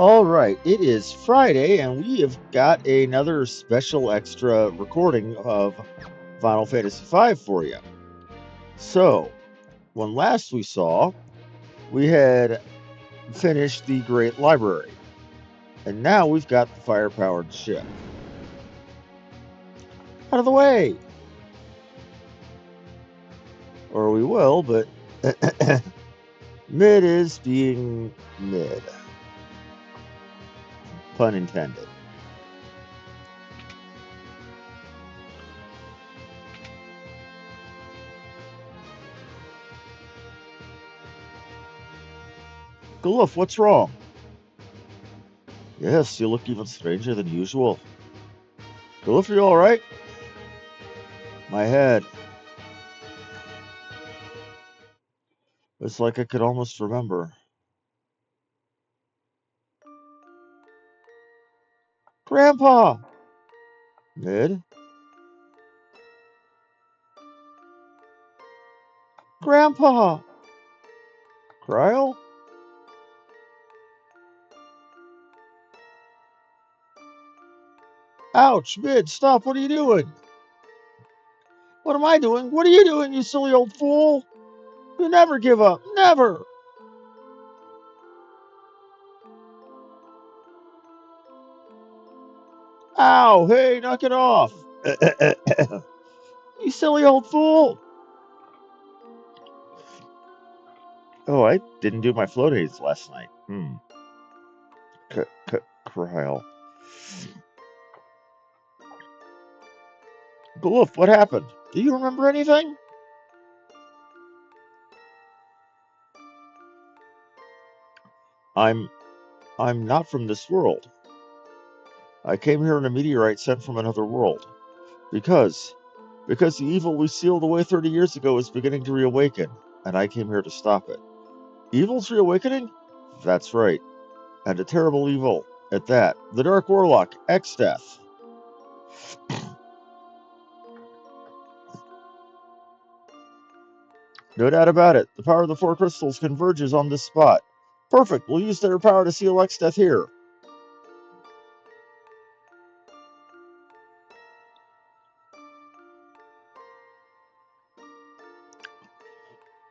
All right, it is Friday, and we have got another special extra recording of Final Fantasy V for you. So, when last we saw, we had finished the Great Library, and now we've got the fire-powered ship. Out of the way! Or we will, but mid is being mid. Pun intended. Galuf, what's wrong? Yes, you look even stranger than usual. Galuf, are you alright? My head. It's like I could almost remember. Grandpa! Mid? Grandpa! Cryle? Ouch! Mid, stop! What are you doing? What am I doing? What are you doing, you silly old fool? You never give up! Never! Ow! Hey, knock it off! You silly old fool! Oh, I didn't do my float aids last night. Cryle. Galuf, what happened? Do you remember anything? I'm not from this world. I came here in a meteorite sent from another world. Because the evil we sealed away 30 years ago is beginning to reawaken, and I came here to stop it. Evil's reawakening? That's right. And a terrible evil at that. The Dark Warlock, X-Death. No doubt about it. The power of the four crystals converges on this spot. Perfect. We'll use their power to seal X-Death here.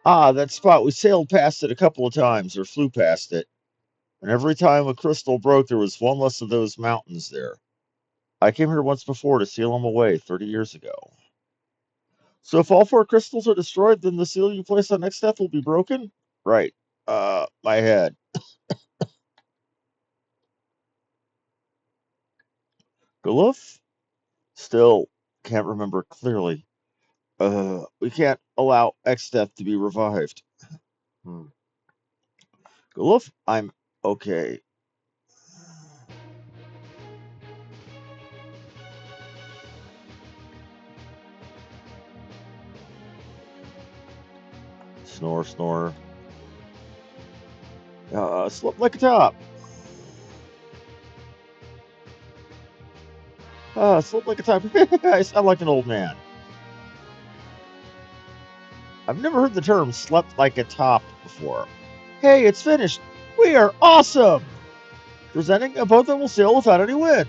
Ah, that spot. We sailed past it a couple of times, or flew past it. And every time a crystal broke, there was one less of those mountains there. I came here once before to seal them away 30 years ago. So if all four crystals are destroyed, then the seal you place on X-Death will be broken? Right. My head. Galuf? Still can't remember clearly. We can't allow X-Death to be revived. Galuf, I'm okay. Snore, snore. Slip like a top. Slip like a top. I sound like an old man. I've never heard the term slept like a top before. Hey, it's finished. We are awesome! Presenting a boat that will sail without any wind.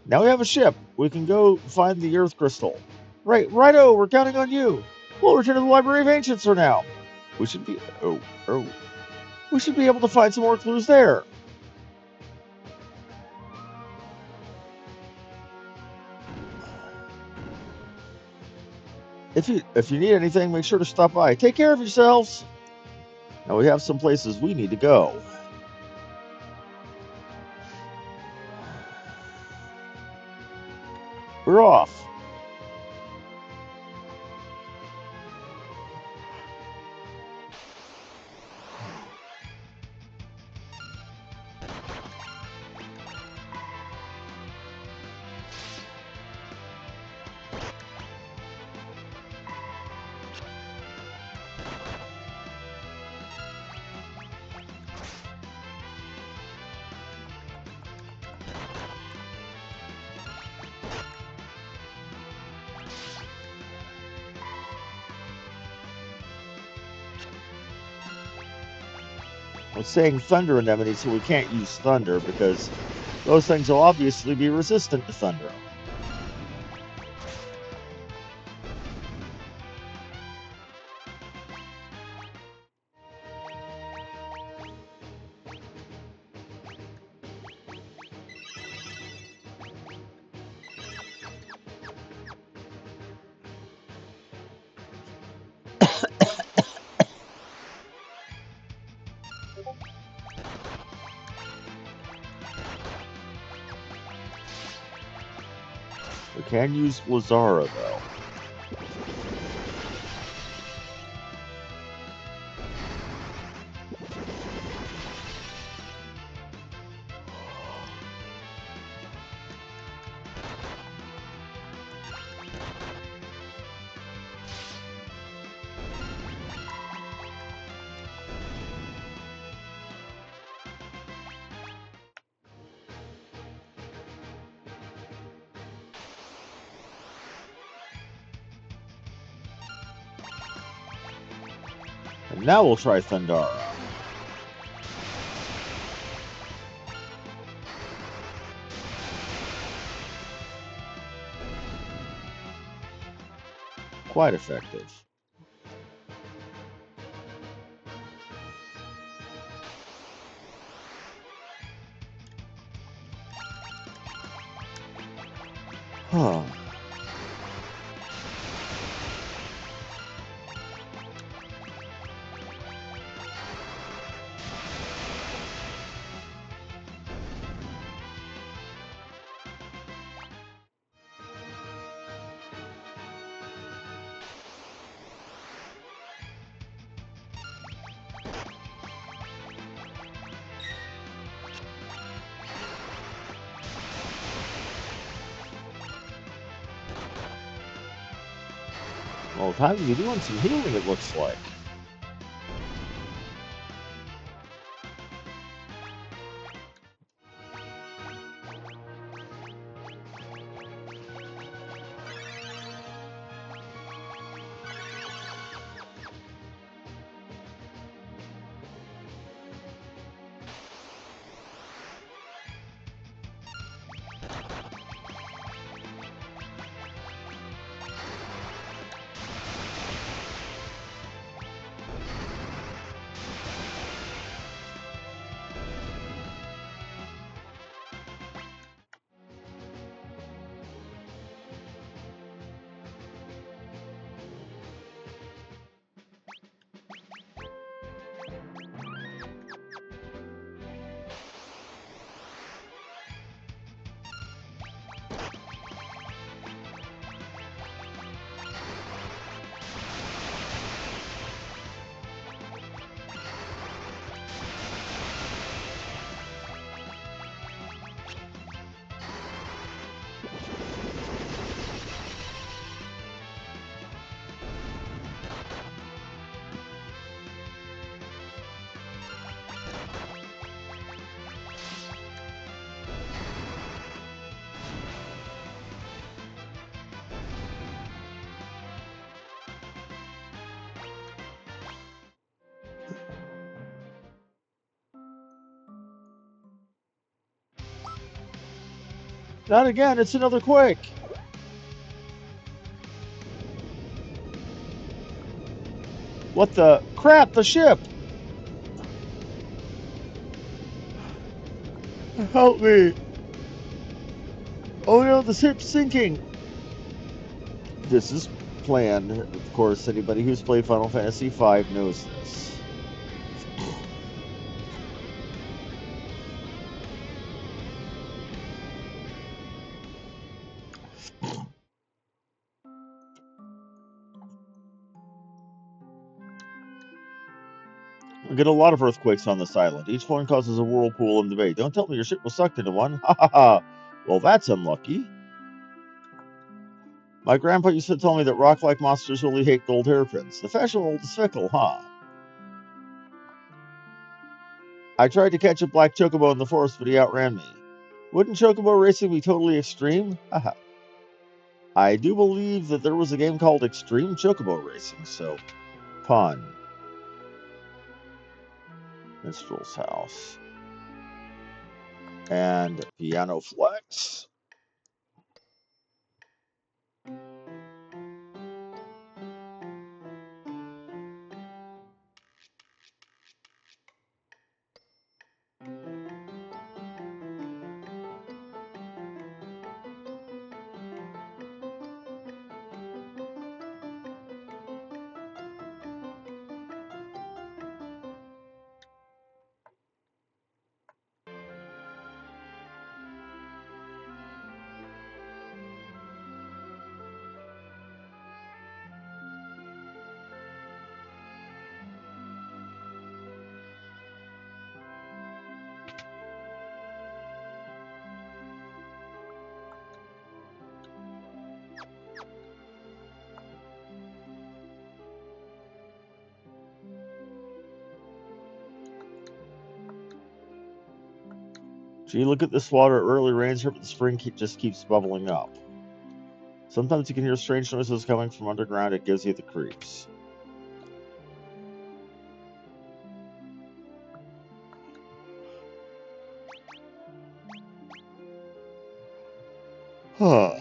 Now we have a ship. We can go find the Earth Crystal. Righto, we're counting on you. We'll return to the Library of Ancients for now. We should be... We should be able to find some more clues there. If you need anything, make sure to stop by. Take care of yourselves. Now we have some places we need to go. We're off. We're saying thunder anemone, so we can't use thunder because those things will obviously be resistant to thunder. We can use Blizzara, though. And now we'll try Thundara. Quite effective. Huh. Well, time to be doing some healing, it looks like. Not again, it's another quake. What the crap, the ship! Help me! Oh no, the ship's sinking! This is planned. Of course, anybody who's played Final Fantasy V knows this. We get a lot of earthquakes on this island. Each one causes a whirlpool in the bay. Don't tell me your ship was sucked into one. Ha ha ha. Well, that's unlucky. My grandpa used to tell me that rock-like monsters really hate gold hairpins. The fashion world is fickle, huh? I tried to catch a black chocobo in the forest, but he outran me. Wouldn't chocobo racing be totally extreme? Haha. I do believe that there was a game called Extreme Chocobo Racing, so pun. Minstrel's house. And Piano Flex. Gee, look at this water. It rarely rains here, but the spring just keeps bubbling up. Sometimes you can hear strange noises coming from underground. It gives you the creeps. Huh.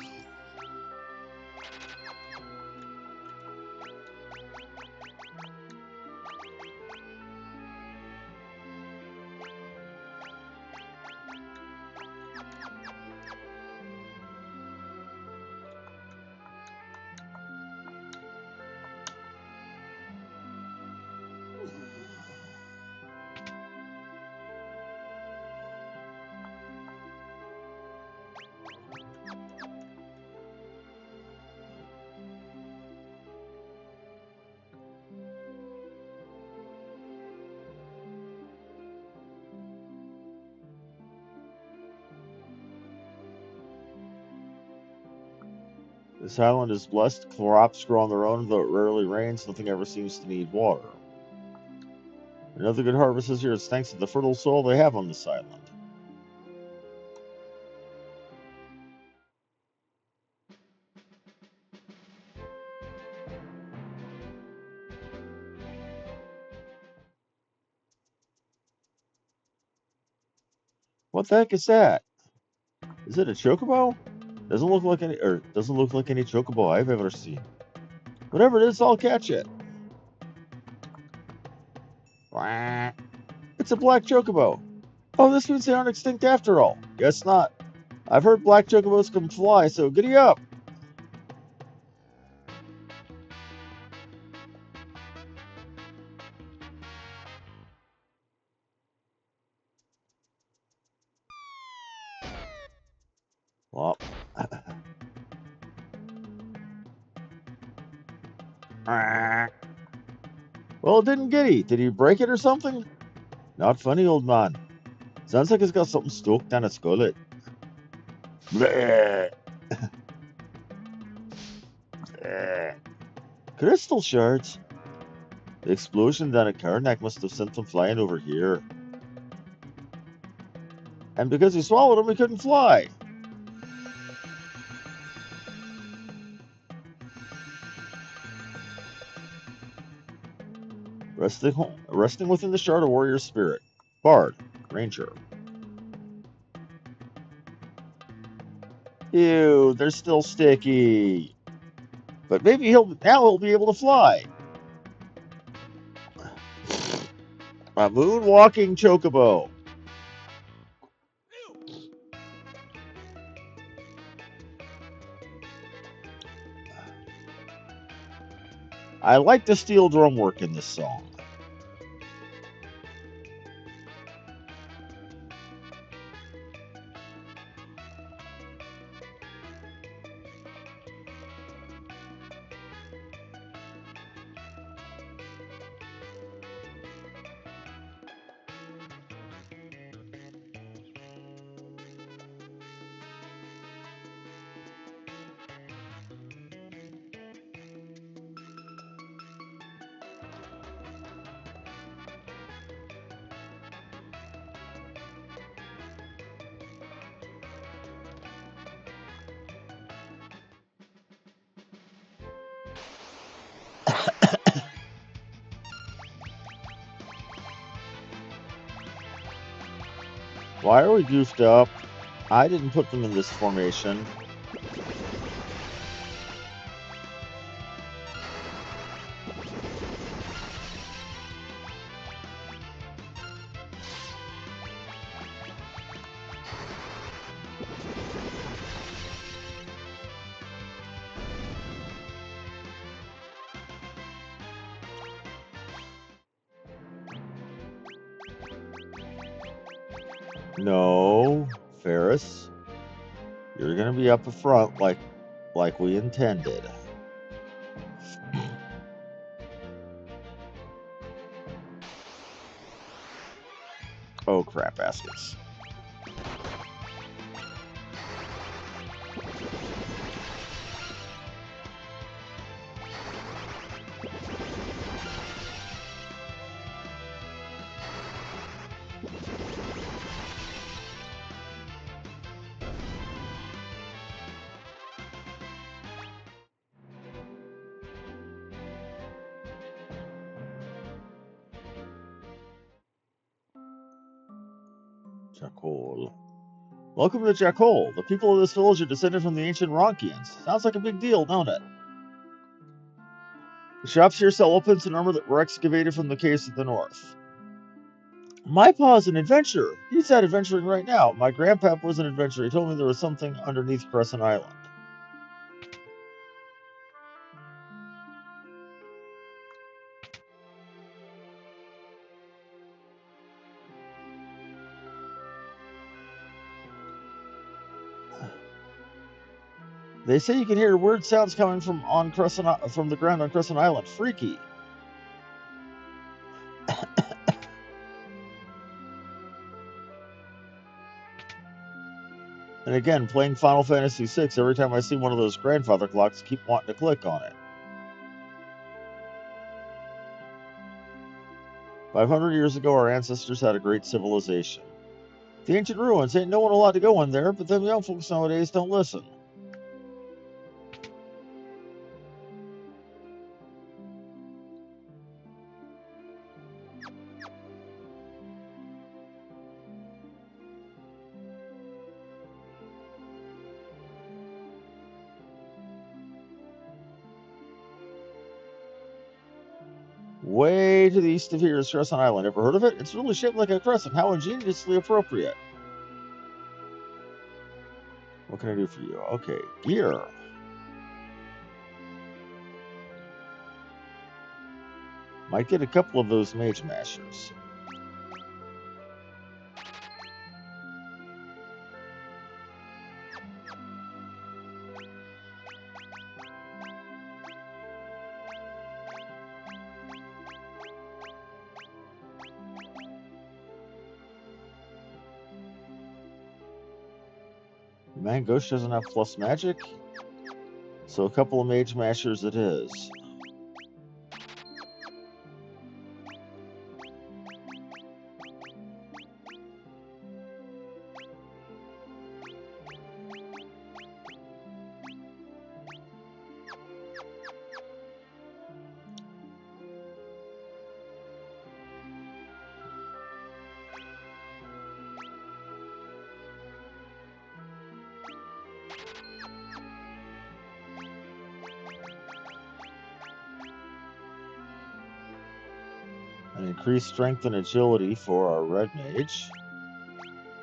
This island is blessed. Crops grow on their own, though it rarely rains. Nothing ever seems to need water. Another good harvest this year is thanks to the fertile soil they have on this island. What the heck is that? Is it a chocobo? Doesn't look like any chocobo I've ever seen. Whatever it is, I'll catch it. Wah. It's a black chocobo. Oh, this means they aren't extinct after all. Guess not. I've heard black chocobos can fly, so giddy up. Well, well, it didn't giddy. Did he break it or something? Not funny, old man. Sounds like it's got something stuck down its gullet. Bleh. Bleh. Crystal shards. The explosion down at Karnak must have sent them flying over here. And because we swallowed them, we couldn't fly. Resting within the shard of warrior spirit. Bard, ranger. Ew, they're still sticky. But maybe he'll be able to fly. A moonwalking chocobo. I like the steel drum work in this song. Why are we goofed up? I didn't put them in this formation. No, Ferris. You're gonna be up front like we intended. Oh crap, baskets. Jachol. Welcome to Jachol. The people of this village are descended from the ancient Ronkians. Sounds like a big deal, don't it? The shops here sell weapons and armor that were excavated from the caves to the north. My pa's an adventurer. He's out adventuring right now. My grandpap was an adventurer. He told me there was something underneath Crescent Island. They say you can hear weird sounds coming from the ground on Crescent Island. Freaky. And again, playing Final Fantasy VI, every time I see one of those grandfather clocks, I keep wanting to click on it. 500 years ago, our ancestors had a great civilization. The ancient ruins, ain't no one allowed to go in there, but them young folks nowadays don't listen. Way to the east of here is Crescent Island. Ever heard of it? It's really shaped like a crescent. How ingeniously appropriate. What can I do for you? Okay, gear. Might get a couple of those mage mashers. Man, Ghost doesn't have plus magic, so a couple of mage mashers it is. And increased strength and agility for our red mage.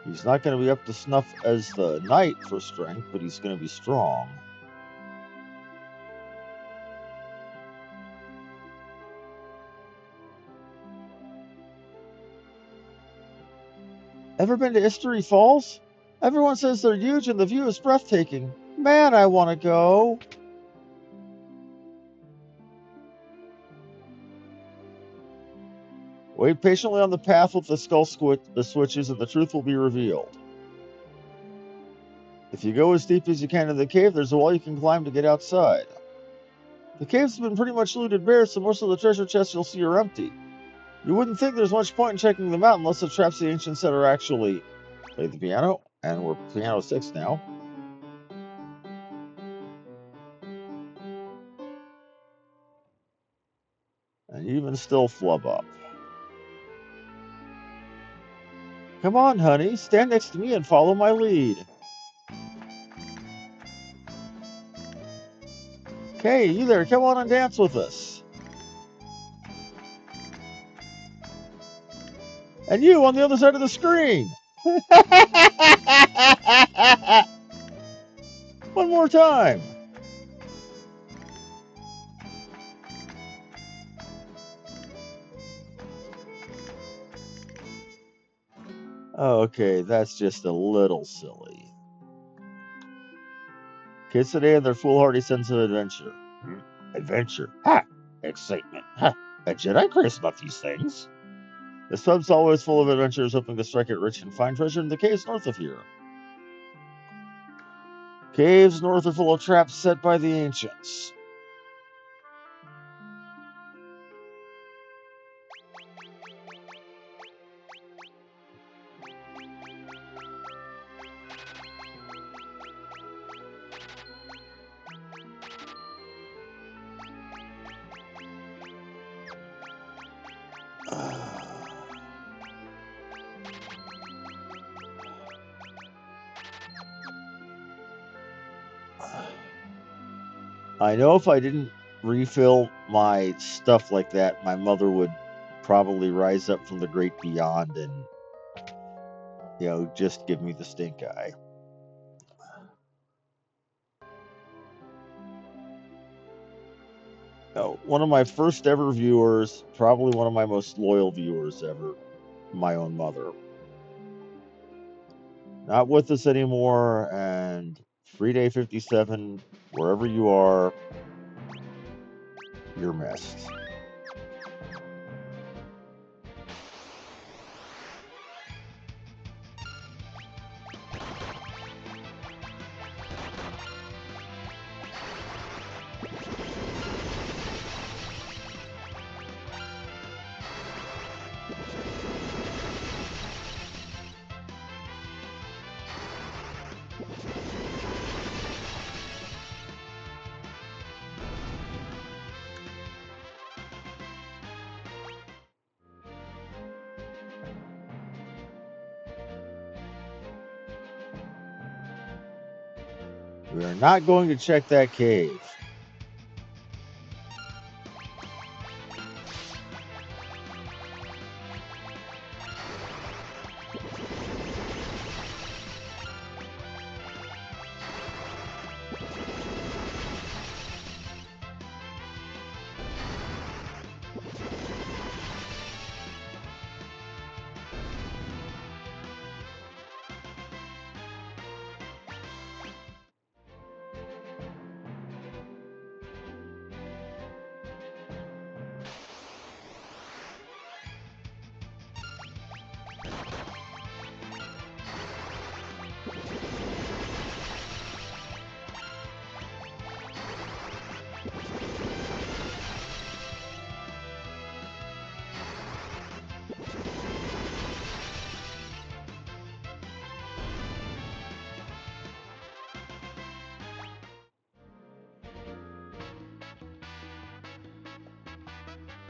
He's not going to be up to snuff as the knight for strength, but he's going to be strong. Ever been to History Falls? Everyone says they're huge and the view is breathtaking. Man, I want to go. Wait patiently on the path with the switches and the truth will be revealed. If you go as deep as you can in the cave, there's a wall you can climb to get outside. The cave's been pretty much looted bare, so most of the treasure chests you'll see are empty. You wouldn't think there's much point in checking them out unless the traps the ancients said are actually... Play the piano, and we're piano 6 now. And even still flub up. Come on, honey, stand next to me and follow my lead. Okay, you there, come on and dance with us. And you on the other side of the screen. One more time. Oh, okay, that's just a little silly. Kids today and their foolhardy sense of adventure. Adventure? Ha! Excitement. Ha! A Jedi cares about these things. This pub's always full of adventurers hoping to strike it rich and find treasure in the caves north of here. Caves north are full of traps set by the ancients. I know if I didn't refill my stuff like that, my mother would probably rise up from the great beyond and, just give me the stink eye. One of my first ever viewers, probably one of my most loyal viewers ever, my own mother. Not with us anymore, and Free Day 57, wherever you are, you're missed. We are not going to check that cave.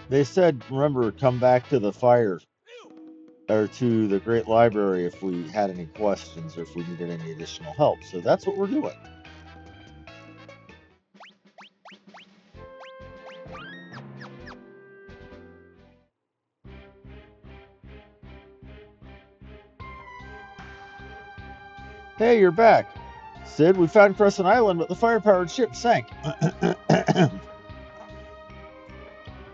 They said, remember, come back to the fire or to the Great Library if we had any questions or if we needed any additional help. So that's what we're doing. Hey, you're back. Sid, we found Crescent Island, but the fire-powered ship sank.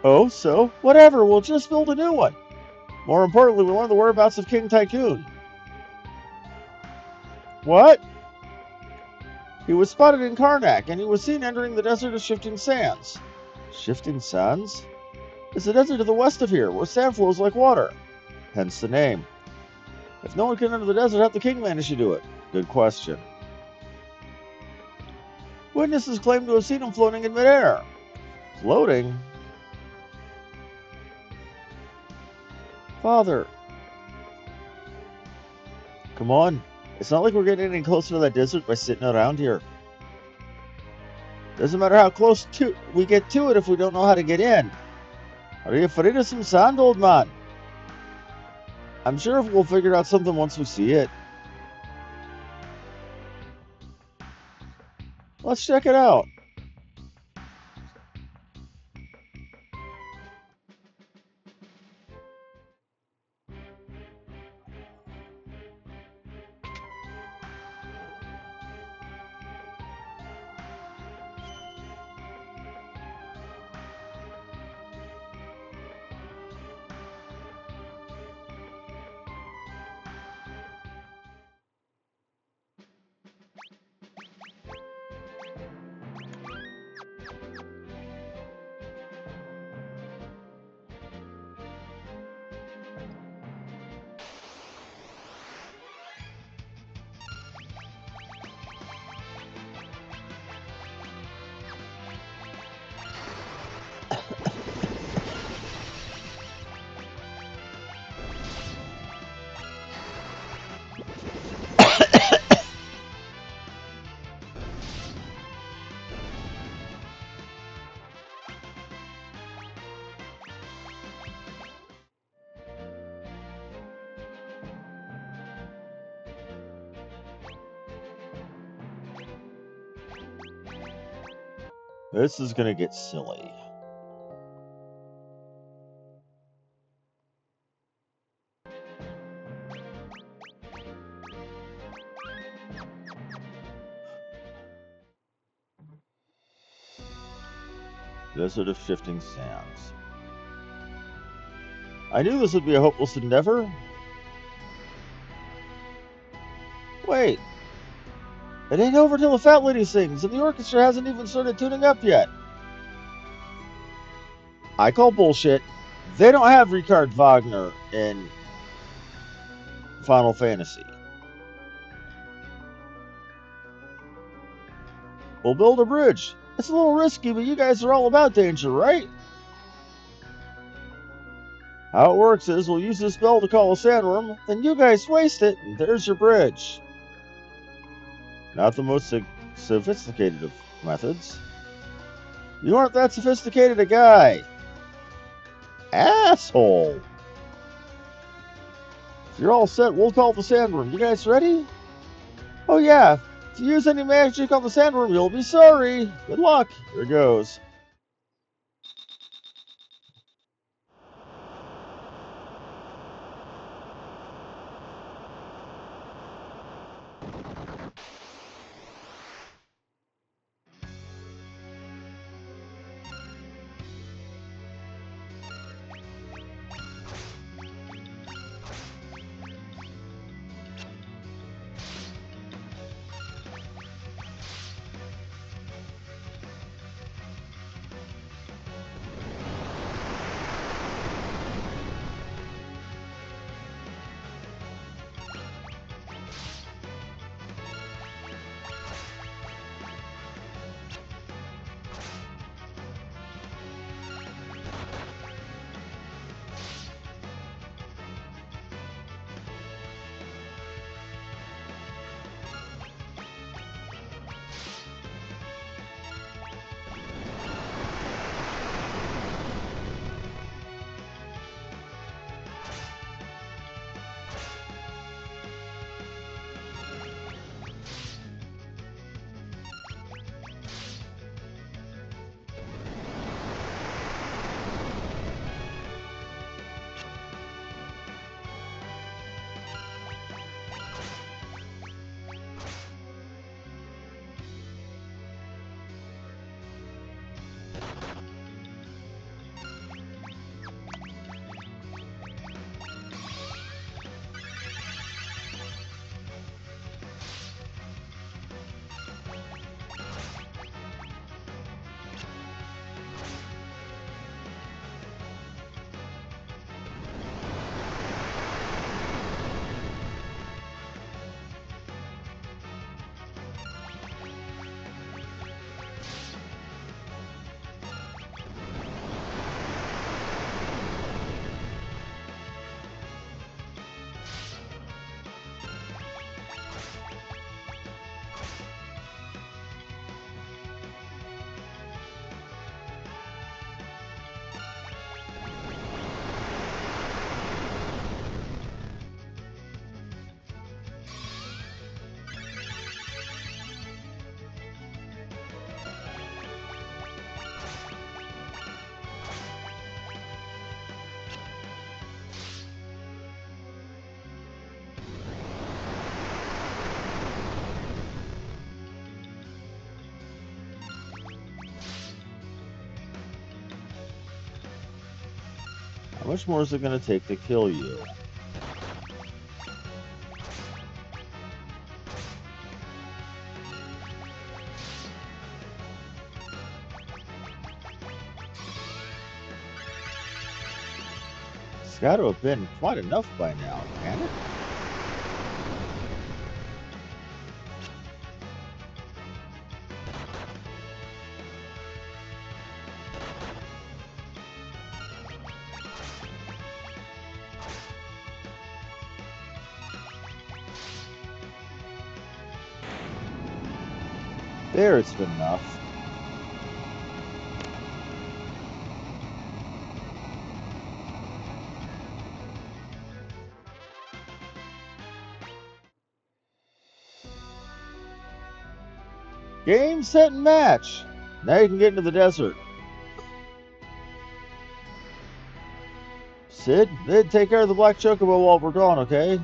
Oh, so? Whatever, we'll just build a new one. More importantly, we learned the whereabouts of King Tycoon. What? He was spotted in Karnak, and he was seen entering the desert of Shifting Sands. Shifting Sands? It's a desert to the west of here, where sand flows like water. Hence the name. If no one can enter the desert, how did the king manage to do it? Good question. Witnesses claim to have seen him floating in midair. Floating? Father. Come on. It's not like we're getting any closer to that desert by sitting around here. Doesn't matter how close we get to it if we don't know how to get in. Are you afraid of some sand, old man? I'm sure we'll figure out something once we see it. Let's check it out. This is going to get silly. Desert of Shifting Sands. I knew this would be a hopeless endeavor. Wait. It ain't over till the fat lady sings, and the orchestra hasn't even started tuning up yet. I call bullshit. They don't have Richard Wagner in Final Fantasy. We'll build a bridge. It's a little risky, but you guys are all about danger, right? How it works is we'll use this bell to call a sandworm, then you guys waste it, and there's your bridge. Not the most sophisticated of methods. You aren't that sophisticated a guy. Asshole. If you're all set, we'll call the sandworm. You guys ready? Oh yeah, if you use any magic on the sandworm, you'll be sorry. Good luck. Here goes. much more is it going to take to kill you? It's got to have been quite enough by now, can it? There, it's been enough. Game, set, and match. Now you can get into the desert. Sid, take care of the black chocobo while we're gone, okay?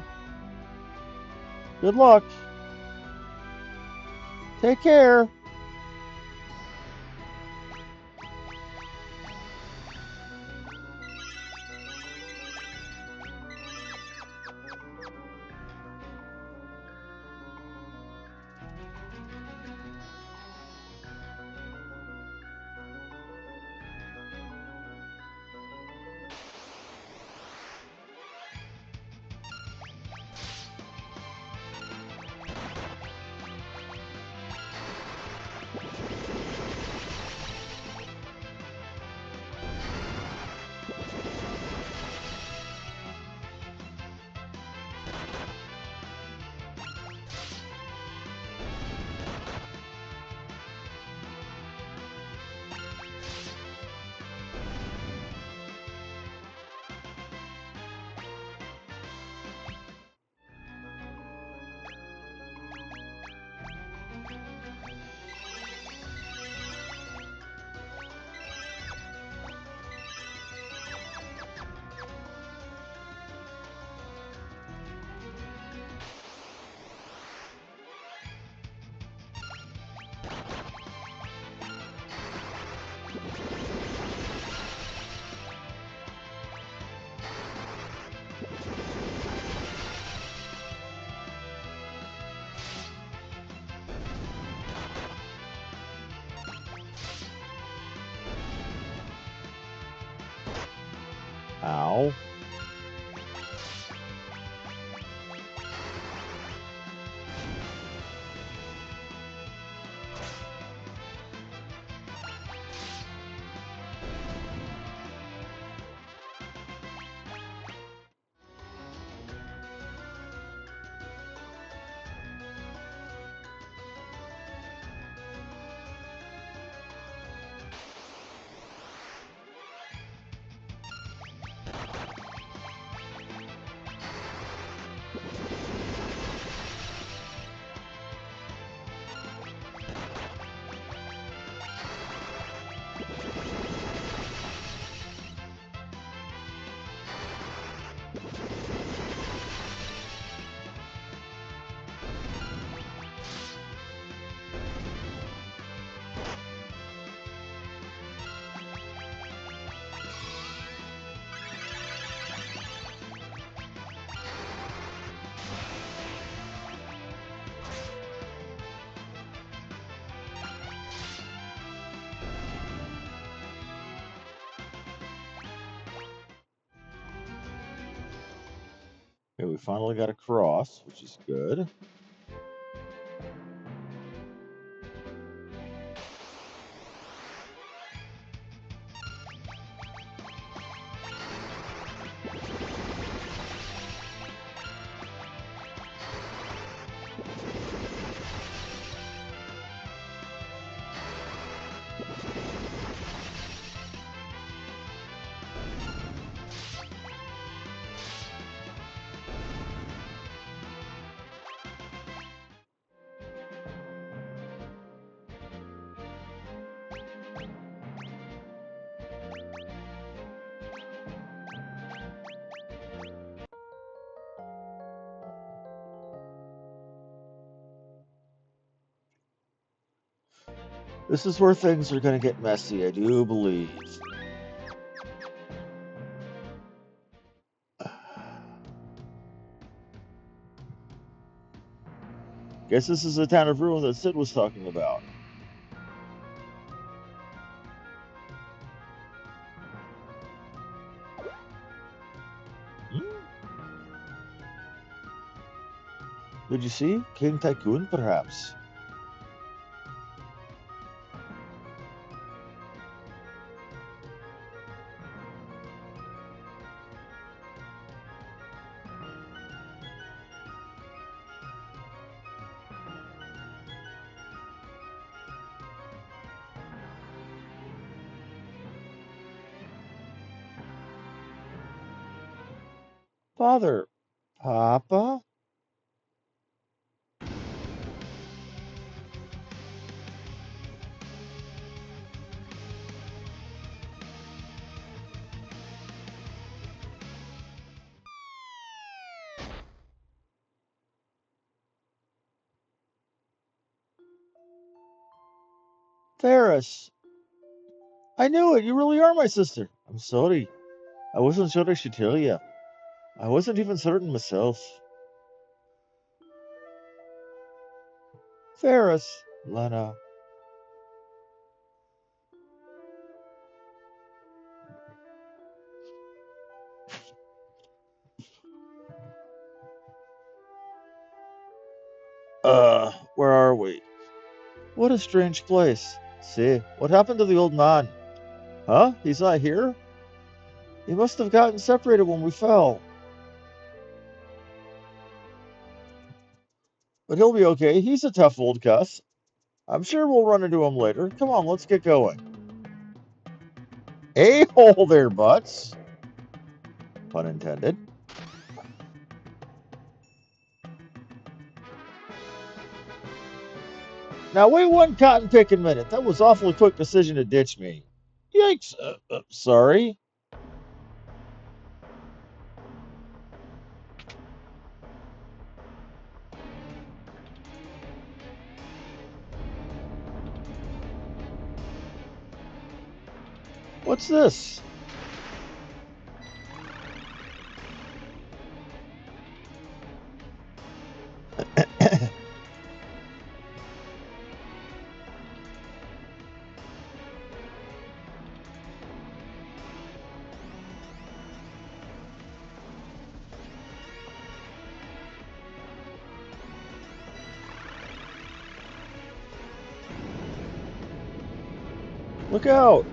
Good luck. Take care. Ow. Okay, we finally got a cross, which is good. This is where things are going to get messy, I do believe. Guess this is the town of ruin that Sid was talking about. Hmm? Did you see? King Tycoon, perhaps? Father. Papa? Ferris. I knew it. You really are my sister. I'm sorry. I wasn't sure I should tell you. I wasn't even certain myself. Ferris. Lena. Where are we? What a strange place. See, what happened to the old man? Huh? He's not here? He must have gotten separated when we fell. But he'll be okay. He's a tough old cuss. I'm sure we'll run into him later. Come on, let's get going. A-hole there, butts. Pun intended. Now wait one cotton picking minute. That was awfully quick decision to ditch me. Yikes. Sorry. What's this? Look out.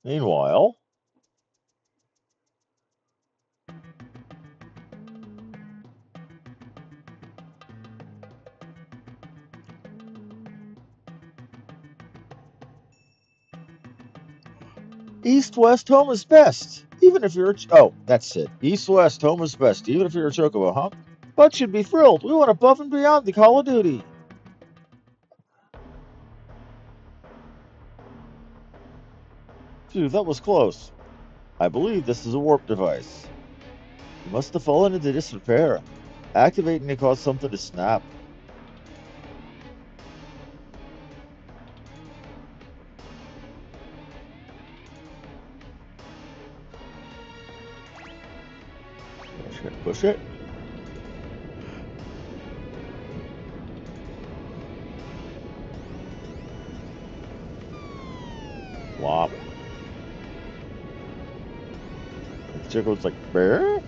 Meanwhile, East-West home is best. Even if you're oh, that's it. East-West home is best, even if you're a chocobo, huh? But should be thrilled. We went above and beyond the Call of Duty. Phew, that was close. I believe this is a warp device. It must have fallen into disrepair. Activating it caused something to snap. Push it. Wop. The chicken's like, bear?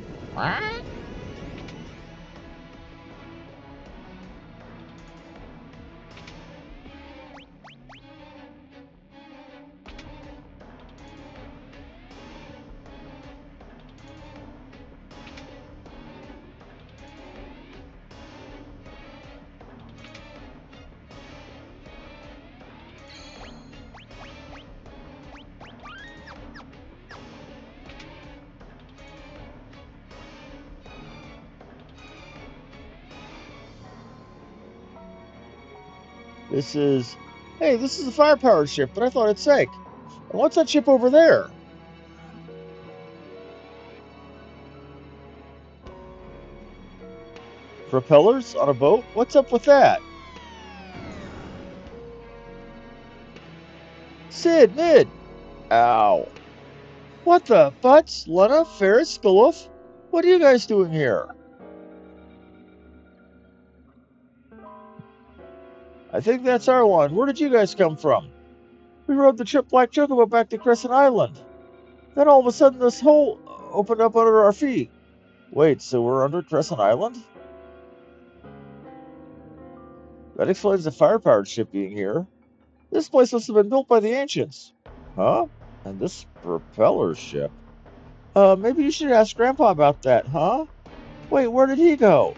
This is... Hey, this is a fire-powered ship, but I thought it sank. And what's that ship over there? Propellers on a boat? What's up with that? Sid, Mid! Ow. What the butts? Lena, Ferris, Guluf? What are you guys doing here? I think that's our line. Where did you guys come from? We rode the trip Black Chocobo back to Crescent Island. Then all of a sudden this hole opened up under our feet. Wait, so we're under Crescent Island? That explains the fire-powered ship being here. This place must have been built by the ancients. Huh? And this propeller ship? Maybe you should ask Grandpa about that, huh? Wait, where did he go?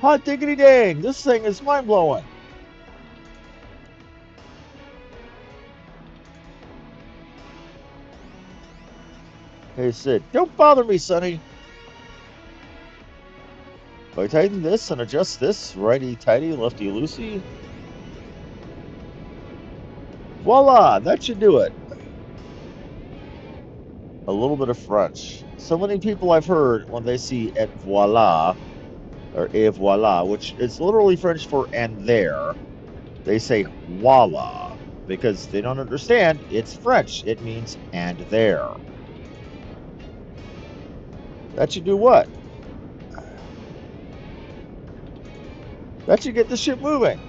Hot diggity dang, this thing is mind-blowing. Hey, Sid, don't bother me, Sonny. If I tighten this and adjust this, righty-tighty, lefty-loosey. Voila, that should do it. A little bit of French. So many people I've heard when they see et voila, or et voila, which is literally French for and there, they say voila, because they don't understand it's French. It means and there. That should do what? That should get the ship moving.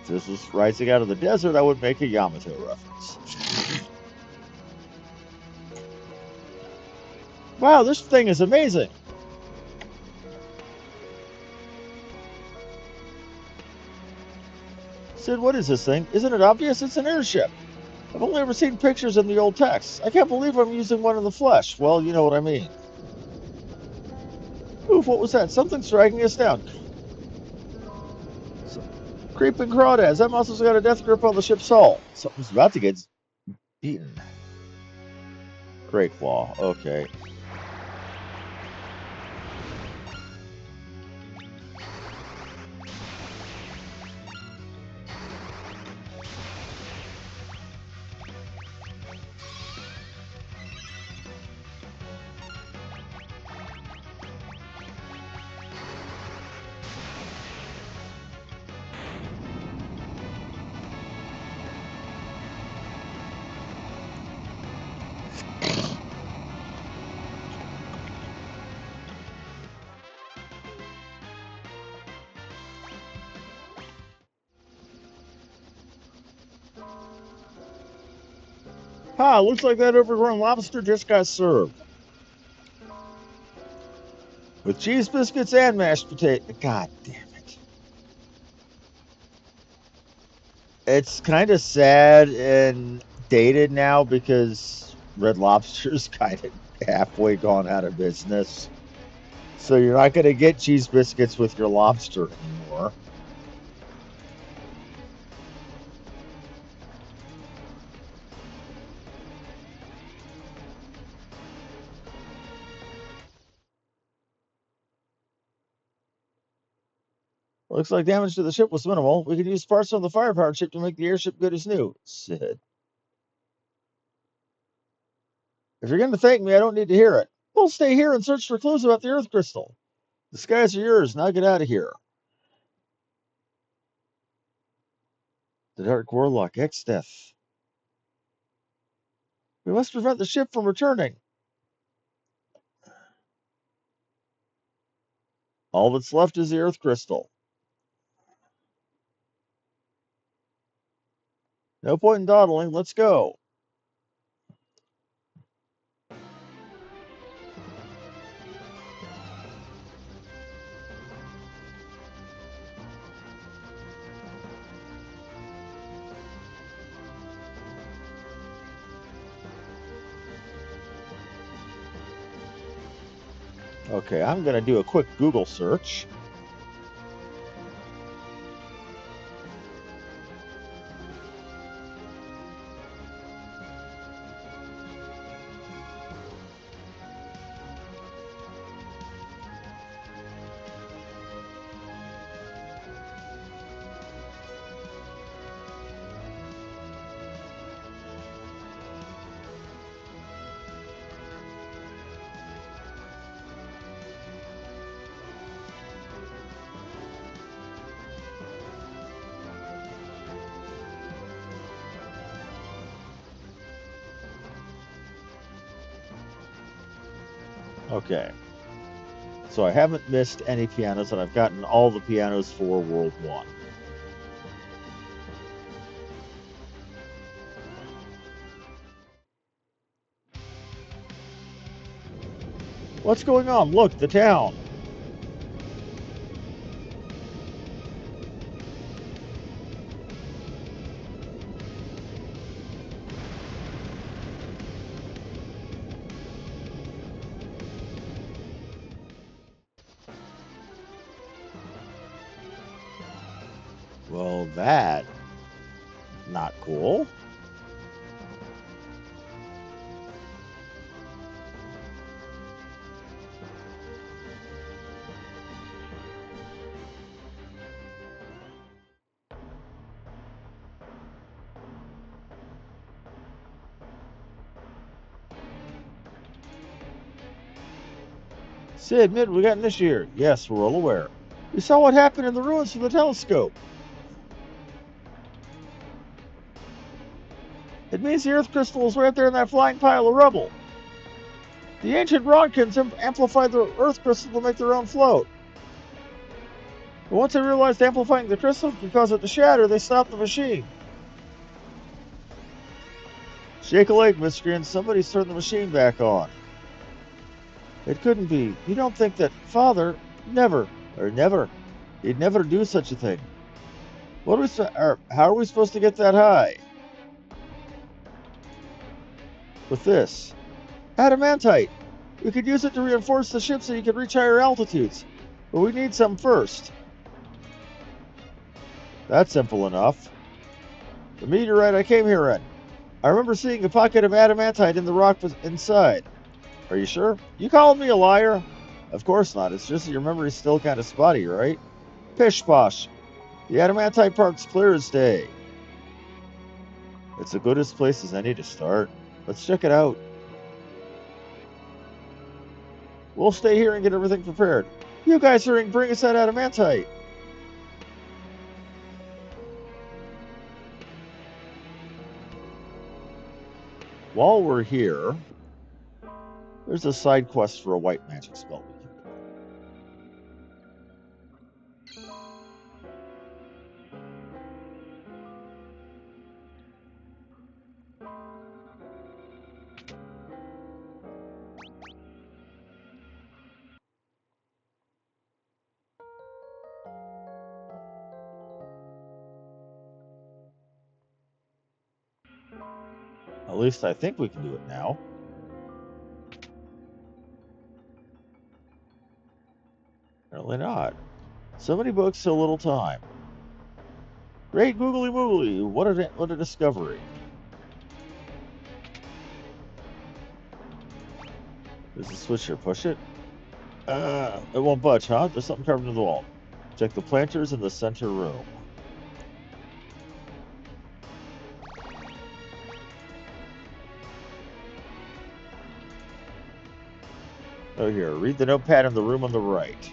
If this was rising out of the desert, I would make a Yamato reference. Wow, this thing is amazing. Sid, what is this thing? Isn't it obvious? It's an airship. I've only ever seen pictures in the old texts. I can't believe I'm using one in the flesh. Well, you know what I mean. Oof, what was that? Something's dragging us down. Creeping crawdads. That monster's got a death grip on the ship's hull. Something's about to get eaten. Great claw. Okay. Ha, looks like that overgrown lobster just got served. With cheese biscuits and mashed potato. God damn it. It's kind of sad and dated now because Red Lobster's kind of halfway gone out of business. So you're not going to get cheese biscuits with your lobster anymore. Looks like damage to the ship was minimal. We could use parts from the firepower ship to make the airship good as new. Sid. If you're going to thank me, I don't need to hear it. We'll stay here and search for clues about the Earth crystal. The skies are yours. Now get out of here. The Dark Warlock, X-Death. We must prevent the ship from returning. All that's left is the Earth crystal. No point in dawdling. Let's go. Okay, I'm going to do a quick Google search. Okay. So I haven't missed any pianos, and I've gotten all the pianos for World 1. What's going on? Look, the town. Well, that not cool. Sid, Mid, we got an issue here. Yes, we're all aware. We saw what happened in the ruins from the telescope. It means the Earth crystal is right there in that flying pile of rubble. The ancient Rodkins amplified the Earth crystal to make their own float. But once they realized amplifying the crystal could cause it to shatter, they stopped the machine. Shake a leg, miscreant. Somebody's turned the machine back on. It couldn't be. You don't think that Father never. He'd never do such a thing. What are we, how are we supposed to get that high? With this. Adamantite. We could use it to reinforce the ship so you could reach higher altitudes. But we need some first. That's simple enough. The meteorite I came here in. I remember seeing a pocket of adamantite in the rock inside. Are you sure? You calling me a liar? Of course not. It's just that your memory's still kind of spotty, right? Pish posh. The adamantite part's clear as day. It's the goodest place as any to start. Let's check it out. We'll stay here and get everything prepared. You guys hurry and bring us that adamantite. While we're here, there's a side quest for a white magic spell we can do. At least I think we can do it now. Apparently not. So many books, so little time. Great googly moogly, what a discovery. There's a switch here, push it. It won't budge, huh? There's something carved into the wall. Check the planters in the center room. Oh, here, read the notepad in the room on the right.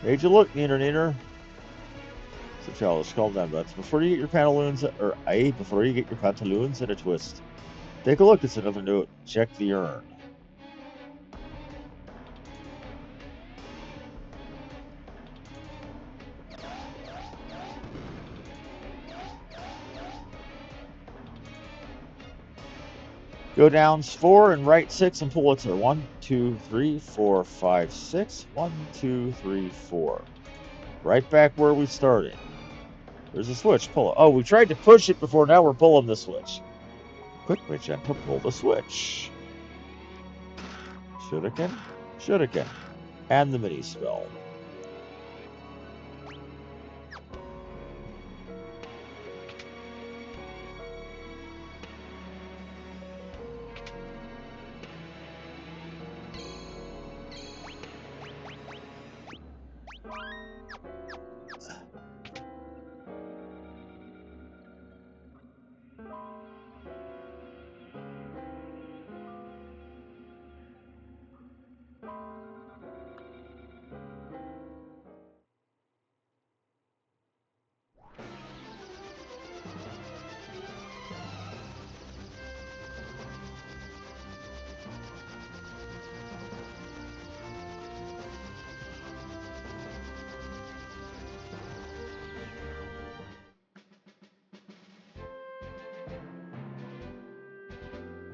Major look, neener. So childish, calm down, butts. Before you get your pantaloons in a twist. Take a look, it's another note. Check the urn. Go down 4 and right 6 and pull it to 1, 2, 3, 4, 5, 6. 1, 2, 3, 4. Right back where we started. There's a switch. Pull it. Oh, we tried to push it before. Now we're pulling the switch. Quick, Magenta, pull the switch. Shuriken, and the mini spell.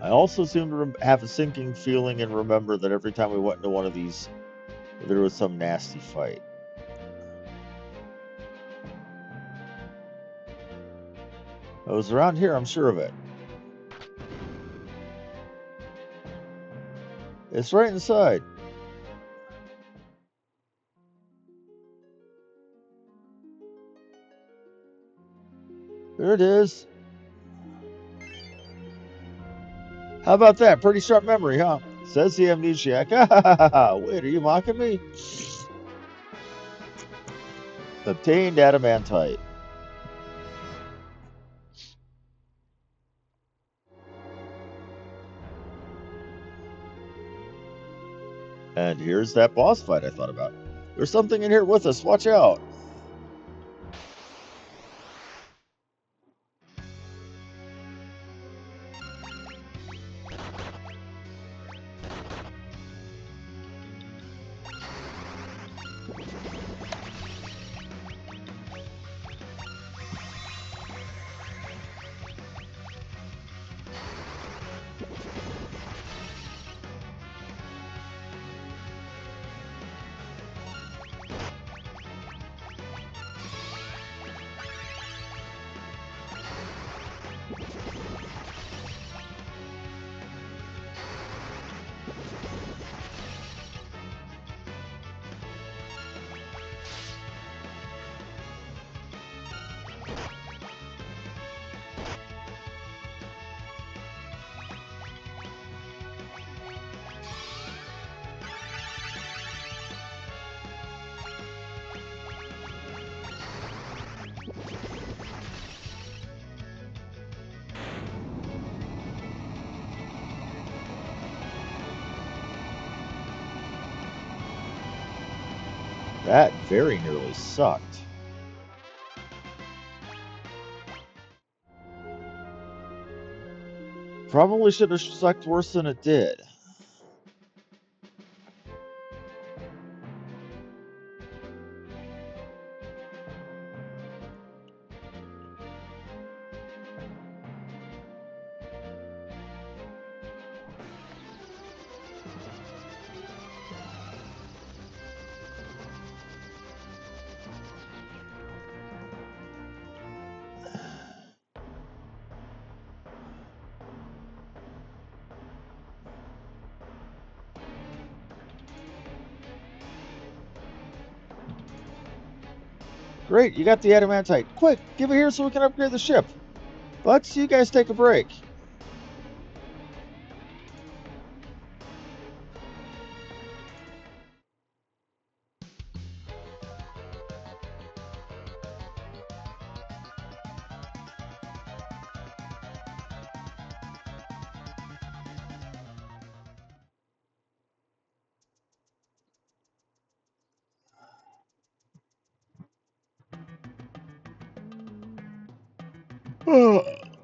I also seem to have a sinking feeling and remember that every time we went into one of these, there was some nasty fight. It was around here, I'm sure of it. It's right inside. There it is. How about that? Pretty sharp memory, huh? Says the amnesiac. Wait, are you mocking me? Obtained adamantite. And here's that boss fight I thought about. There's something in here with us. Watch out. That very nearly sucked. Probably should have sucked worse than it did. Great, you got the adamantite. Quick, give it here so we can upgrade the ship. But you guys take a break.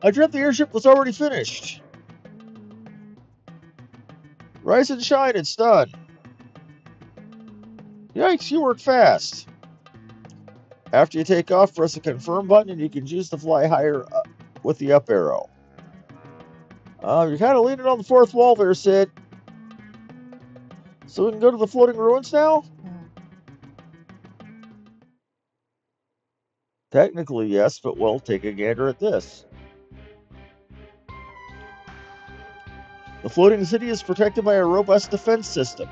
I dreamt the airship was already finished. Rise and shine, it's done. Yikes, you work fast. After you take off, press the confirm button and you can choose to fly higher with the up arrow. You're kind of leaning on the fourth wall there, Sid. So we can go to the floating ruins now? Technically, yes, but we'll take a gander at this. The floating city is protected by a robust defense system.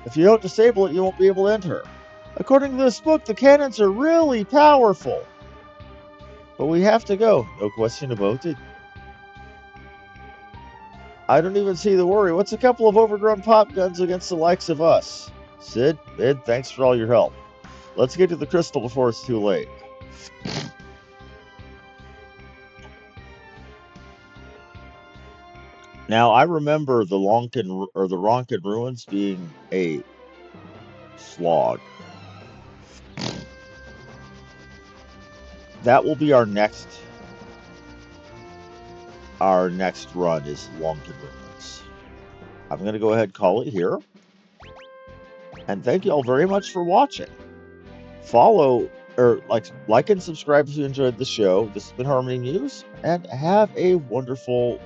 If you don't disable it, you won't be able to enter. According to this book, the cannons are really powerful. But we have to go, no question about it. I don't even see the worry. What's a couple of overgrown pop guns against the likes of us? Sid, Mid, thanks for all your help. Let's get to the crystal before it's too late. Now, I remember the Ronkin ruins being a slog. That will be our next run is Ronkin ruins. I'm going to go ahead and call it here. And thank you all very much for watching. Follow or like and subscribe if you enjoyed the show. This has been Harmony News, and have a wonderful